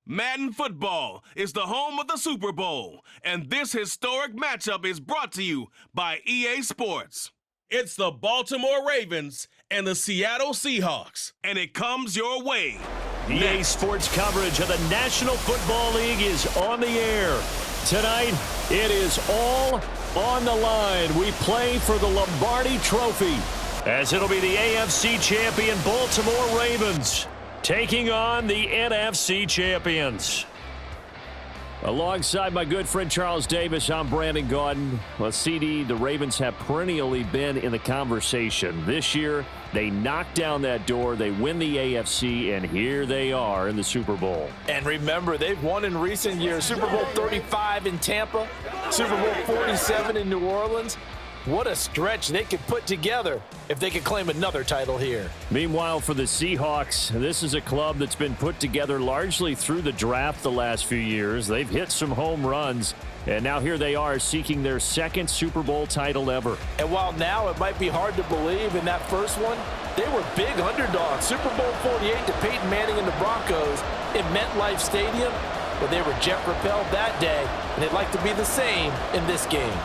Madden football is the home of the Super Bowl, and this historic matchup is brought to you by EA Sports. It's the Baltimore Ravens and the Seattle Seahawks, and it comes your way. EA Sports coverage of the National Football League is on the air. Tonight, it is all on the line. We play for the Lombardi Trophy, as it'll be the AFC champion Baltimore Ravens taking on the NFC champions. Alongside my good friend Charles Davis, I'm Brandon Gaudin. Well, CD, the Ravens have perennially been in the conversation. This year, they knock down that door, they win the AFC, and here they are in the Super Bowl. And remember, they've won in recent years. Super Bowl 35 in Tampa, Super Bowl 47 in New Orleans. What a stretch they could put together if they could claim another title here. Meanwhile, for the Seahawks, this is a club that's been put together largely through the draft the last few years. They've hit some home runs, and now here they are seeking their second Super Bowl title ever. And while now it might be hard to believe in that first one, they were big underdogs. Super Bowl 48 to Peyton Manning and the Broncos in MetLife Stadium, but they were jet-propelled that day, and they'd like to be the same in this game.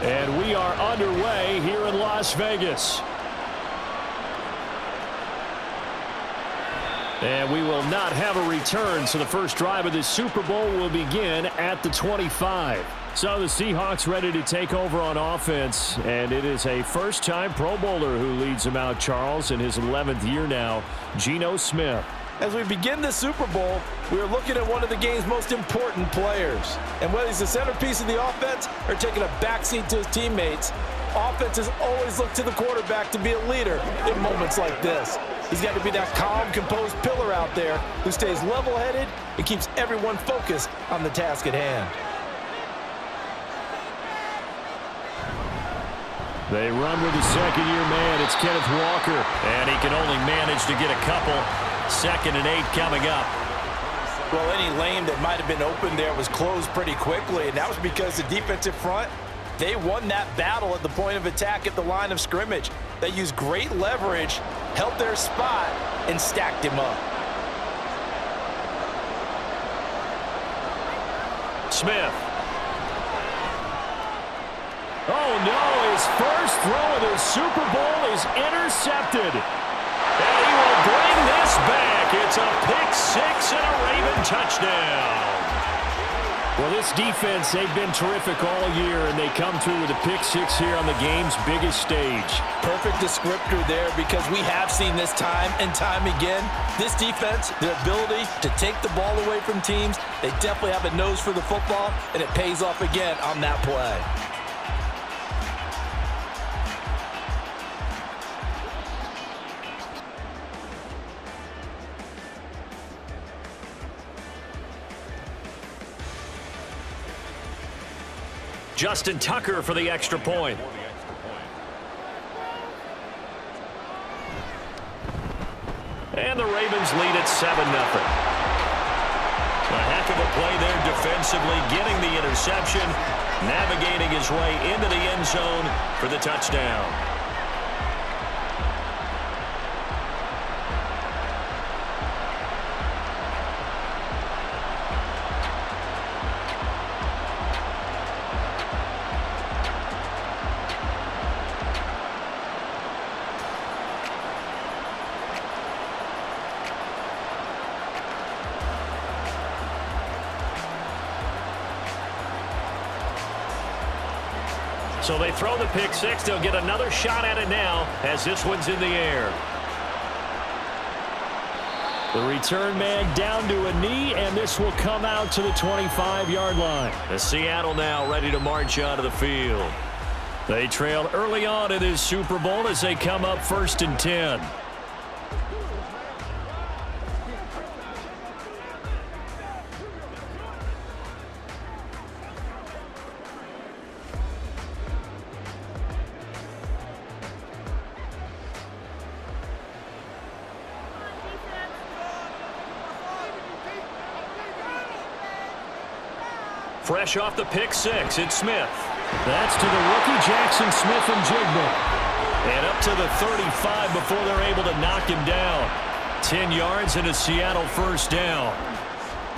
And we are underway here in Las Vegas. And we will not have a return, so the first drive of this Super Bowl will begin at the 25. So the Seahawks ready to take over on offense, and it is a first-time Pro Bowler who leads them out, Charles, in his 11th year now, Geno Smith. As we begin the Super Bowl, we are looking at one of the game's most important players. And whether he's the centerpiece of the offense or taking a backseat to his teammates, offenses always look to the quarterback to be a leader in moments like this. He's got to be that calm, composed pillar out there who stays level-headed and keeps everyone focused on the task at hand. They run with the second-year man. It's Kenneth Walker, and he can only manage to get a couple. 2nd and 8 coming up. Well, any lane that might have been open there was closed pretty quickly, and that was because the defensive front, they won that battle at the point of attack at the line of scrimmage. They used great leverage, held their spot, and stacked him up. Smith. Oh, no, his first throw of the Super Bowl is intercepted. And he will bring this back. It's a pick-6 and a Raven touchdown. Well, this defense, they've been terrific all year, and they come through with a pick-6 here on the game's biggest stage. Perfect descriptor there, because we have seen this time and time again. This defense, their ability to take the ball away from teams, they definitely have a nose for the football, and it pays off again on that play. Justin Tucker for the extra point. And the Ravens lead at 7-0. A heck of a play there defensively, getting the interception, navigating his way into the end zone for the touchdown. So they throw the pick-6. They'll get another shot at it now as this one's in the air. The return man down to a knee, and this will come out to the 25-yard line. The Seattle now ready to march onto the field. They trailed early on in this Super Bowl as they come up 1st and 10. Fresh off the pick six, it's Smith. That's to the rookie Jackson Smith and Jigba. And up to the 35 before they're able to knock him down. 10 yards and a Seattle first down.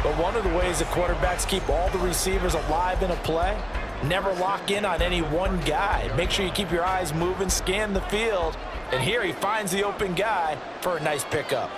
But one of the ways that quarterbacks keep all the receivers alive in a play, never lock in on any one guy. Make sure you keep your eyes moving, scan the field. And here he finds the open guy for a nice pickup.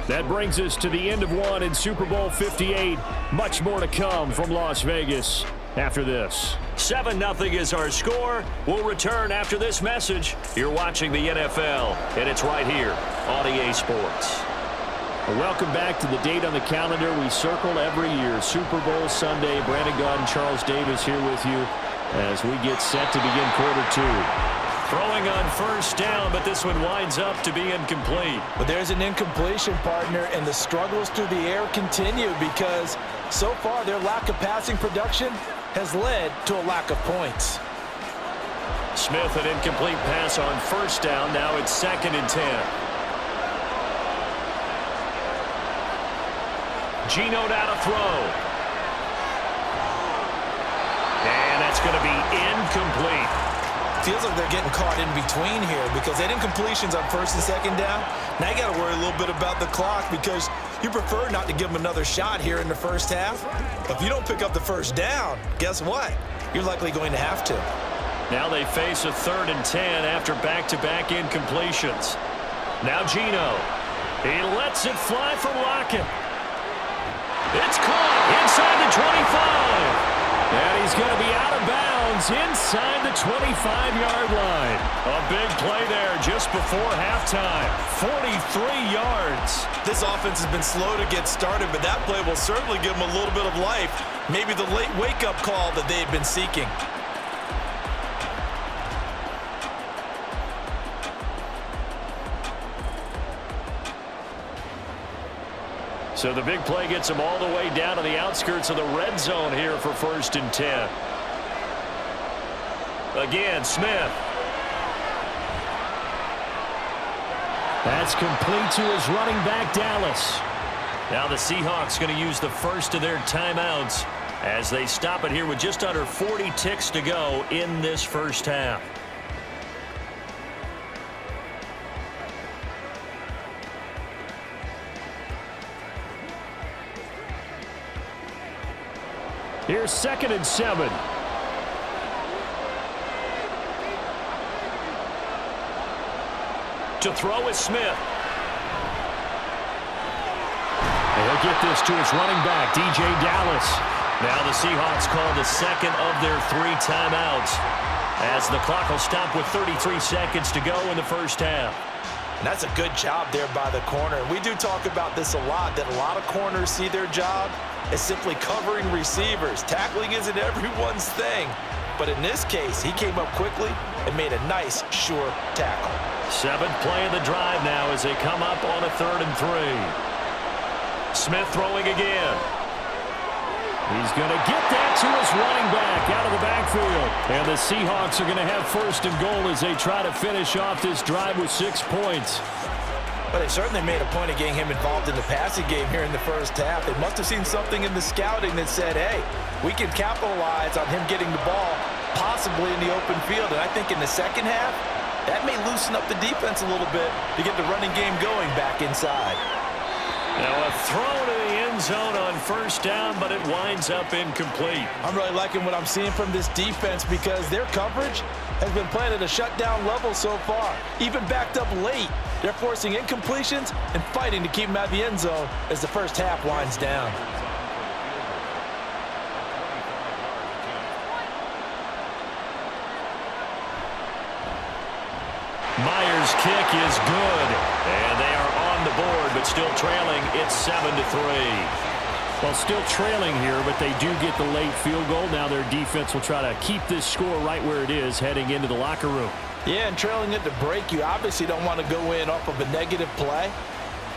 That brings us to the end of one in Super Bowl 58. Much more to come from Las Vegas after this. 7-0 is our score. We'll return after this message. You're watching the NFL, and it's right here on EA Sports. Welcome back to the date on the calendar we circle every year. Super Bowl Sunday. Brandon Gaudin, Charles Davis here with you as we get set to begin quarter two. Throwing on first down, but this one winds up to be incomplete. But there's an incompletion, partner, and the struggles through the air continue because so far their lack of passing production has led to a lack of points. Smith, an incomplete pass on first down. Now it's 2nd and 10. Geno now to throw. And that's going to be incomplete. Feels like they're getting caught in between here because they had incompletions on 1st and 2nd down. Now you got to worry a little bit about the clock because you prefer not to give them another shot here in the first half. But if you don't pick up the first down, guess what? You're likely going to have to. Now they face a 3rd and 10 after back-to-back incompletions. Now Geno. He lets it fly from Lockett. It's caught inside the 25. And he's going to be out of bounds inside the 25-yard line. A big play there just before halftime. 43 yards. This offense has been slow to get started, but that play will certainly give them a little bit of life. Maybe the late wake-up call that they've been seeking. So the big play gets him all the way down to the outskirts of the red zone here for 1st and 10. Again, Smith. That's complete to his running back, Dallas. Now the Seahawks going to use the first of their timeouts as they stop it here with just under 40 ticks to go in this first half. Here's 2nd and 7. To throw is Smith. And he'll get this to his running back, DJ Dallas. Now the Seahawks call the 2nd of their 3 timeouts as the clock will stop with 33 seconds to go in the first half. And that's a good job there by the corner. We do talk about this a lot, that a lot of corners see their job as simply covering receivers. Tackling isn't everyone's thing. But in this case, he came up quickly and made a nice, sure tackle. 7th play of the drive now as they come up on a 3rd and 3. Smith throwing again. He's going to get that to his running back out of the backfield. And the Seahawks are going to have 1st and goal as they try to finish off this drive with 6 points. But they certainly made a point of getting him involved in the passing game here in the first half. They must have seen something in the scouting that said, hey, we can capitalize on him getting the ball possibly in the open field. And I think in the second half, that may loosen up the defense a little bit to get the running game going back inside. Now a throw to the end zone on first down, but it winds up incomplete. I'm really liking what I'm seeing from this defense because their coverage has been playing at a shutdown level so far. Even backed up late, they're forcing incompletions and fighting to keep them out of the end zone as the first half winds down. Myers' kick is good, and they are on the board, but still trailing. It's 7-3. Well, still trailing here, but they do get the late field goal. Now their defense will try to keep this score right where it is heading into the locker room. Yeah, and trailing it to break, you obviously don't want to go in off of a negative play.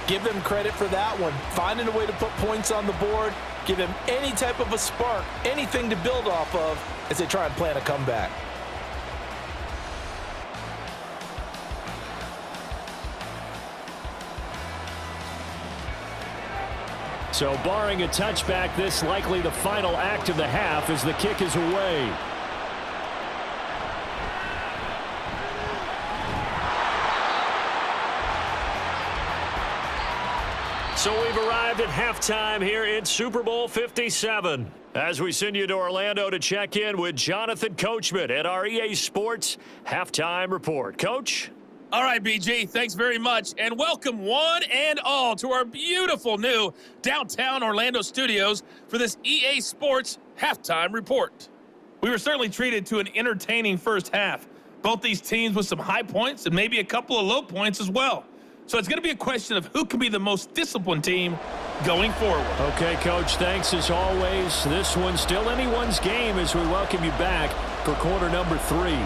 Give them credit for that one. Finding a way to put points on the board, give them any type of a spark, anything to build off of as they try and plan a comeback. So barring a touchback, this likely the final act of the half as the kick is away. So we've arrived at halftime here in Super Bowl 57. As we send you to Orlando to check in with Jonathan Coachman at our EA Sports Halftime Report. Coach? All right, BG, thanks very much, and welcome one and all to our beautiful new downtown Orlando studios for this EA Sports Halftime Report. We were certainly treated to an entertaining first half. Both these teams with some high points and maybe a couple of low points as well. So it's going to be a question of who can be the most disciplined team going forward. Okay, Coach, thanks as always. This one's still anyone's game as we welcome you back for quarter number 3.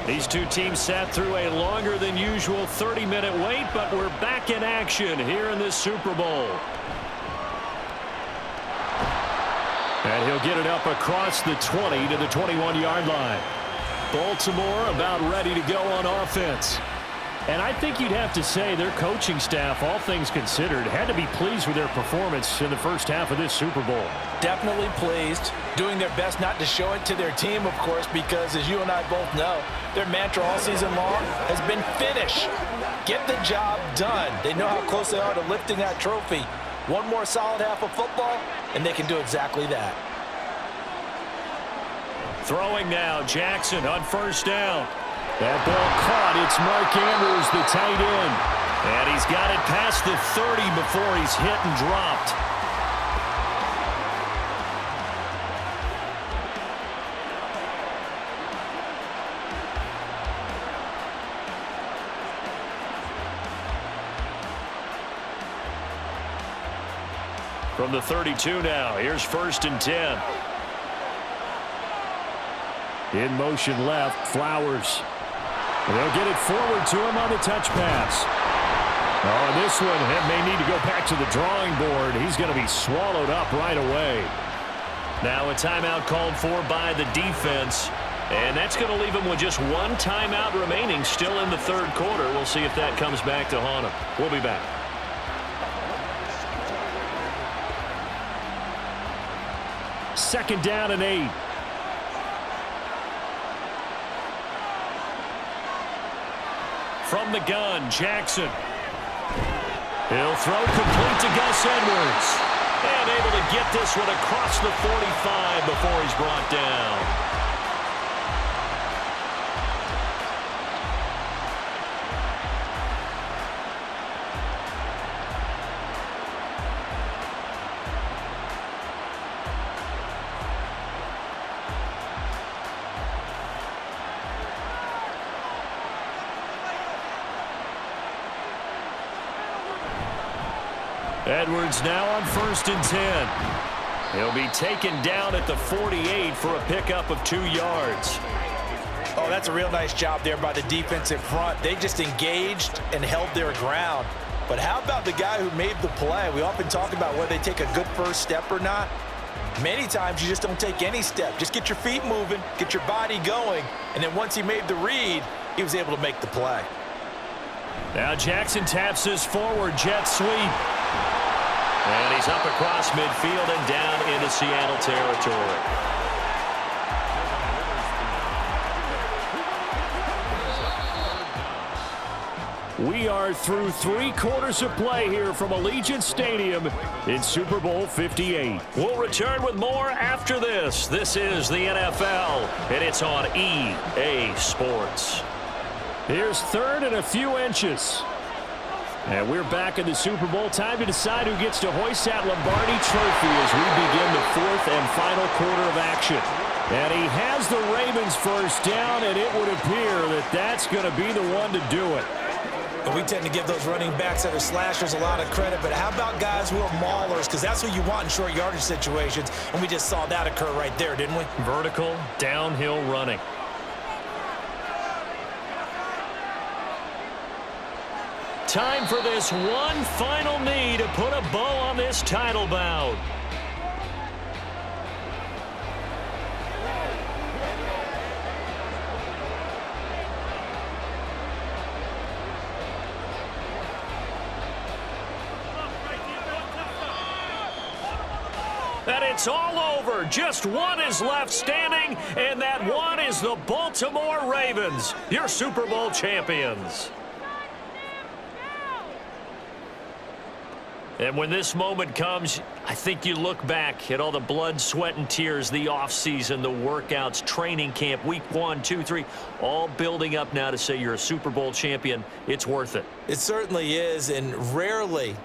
These two teams sat through a longer than usual 30-minute wait, but we're back in action here in this Super Bowl. And he'll get it up across the 20 to the 21-yard line. Baltimore about ready to go on offense. And I think you'd have to say their coaching staff, all things considered, had to be pleased with their performance in the first half of this Super Bowl. Definitely pleased, doing their best not to show it to their team, of course, because as you and I both know, their mantra all season long has been finish. Get the job done. They know how close they are to lifting that trophy. One more solid half of football, and they can do exactly that. Throwing now, Jackson on first down. That ball caught. It's Mark Andrews, the tight end. And he's got it past the 30 before he's hit and dropped. From the 32 now, here's 1st and 10. In motion left, Flowers. And they'll get it forward to him on the touch pass. Oh, and this one may need to go back to the drawing board. He's going to be swallowed up right away. Now a timeout called for by the defense. And that's going to leave him with just one timeout remaining still in the third quarter. We'll see if that comes back to haunt him. We'll be back. Second down and 8. From the gun, Jackson. He'll throw complete to Gus Edwards. And able to get this one across the 45 before he's brought down. Edwards now on 1st and 10. He'll be taken down at the 48 for a pickup of 2 yards. Oh, that's a real nice job there by the defensive front. They just engaged and held their ground. But how about the guy who made the play? We often talk about whether they take a good first step or not. Many times you just don't take any step. Just get your feet moving, get your body going, and then once he made the read, he was able to make the play. Now Jackson taps his forward jet sweep. And he's up across midfield and down into Seattle territory. We are through 3 quarters of play here from Allegiant Stadium in Super Bowl 58. We'll return with more after this. This is the NFL, and it's on EA Sports. Here's 3rd and a few inches. And we're back in the Super Bowl. Time to decide who gets to hoist that Lombardi trophy as we begin the 4th and final quarter of action. And he has the Ravens first down, and it would appear that that's going to be the one to do it. And we tend to give those running backs that are slashers a lot of credit, but how about guys who are maulers? Because that's what you want in short yardage situations, and we just saw that occur right there, didn't we? Vertical, downhill running. Time for this one final knee to put a bow on this title bout. And it's all over. Just one is left standing, and that one is the Baltimore Ravens, your Super Bowl champions. And when this moment comes, I think you look back at all the blood, sweat, and tears, the offseason, the workouts, training camp, week 1, 2, 3, all building up now to say you're a Super Bowl champion. It's worth it. It certainly is, and rarely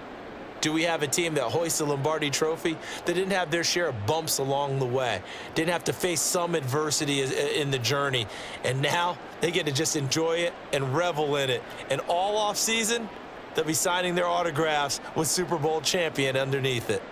do we have a team that hoists the Lombardi Trophy that didn't have their share of bumps along the way, didn't have to face some adversity in the journey, and now they get to just enjoy it and revel in it. And all offseason, they'll be signing their autographs with Super Bowl champion underneath it.